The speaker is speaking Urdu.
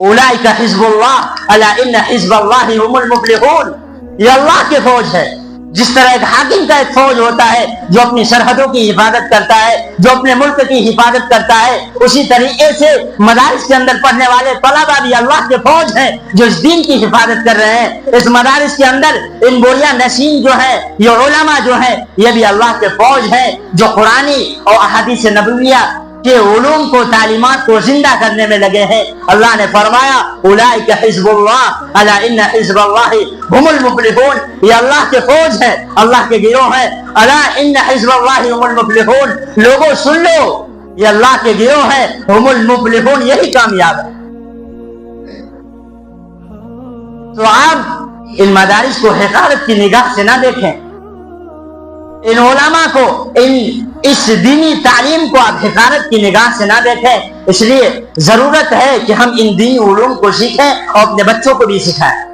اولئک حزب اللہ الا ان حزب اللہ هم المفلحون، یہ اللہ کی فوج ہے۔ جس طرح ایک حاکم کا ایک فوج ہوتا ہے جو اپنی سرحدوں کی حفاظت کرتا ہے، جو اپنے ملک کی حفاظت کرتا ہے، اسی طریقے سے مدارس کے اندر پڑھنے والے طلبہ بھی اللہ کے فوج ہیں جو اس دین کی حفاظت کر رہے ہیں۔ اس مدارس کے اندر ان بوریہ نشین جو ہے، یہ علماء جو ہیں، یہ بھی اللہ کے فوج ہیں جو قرآنی اور احادیث نبویہ کے علوم کو، تعلیمات کو زندہ کرنے میں لگے ہیں۔ اللہ نے فرمایا اولئک حزب اللہ الا ان حزب اللہ هم المفلحون، یہ اللہ کے فوج ہے، اللہ کے گروہ ہے۔ الا ان حزب اللہ هم المفلحون، لوگوں سن لو، یہ اللہ کے گروہ ہے، هم المفلحون، یہی کامیاب ہے۔ تو آپ ان مدارس کو حقارت کی نگاہ سے نہ دیکھیں، ان علماء کو، اس دینی تعلیم کو آپ حقارت کی نگاہ سے نہ دیکھیں۔ اس لیے ضرورت ہے کہ ہم ان دینی علوم کو سیکھیں اور اپنے بچوں کو بھی سکھائیں۔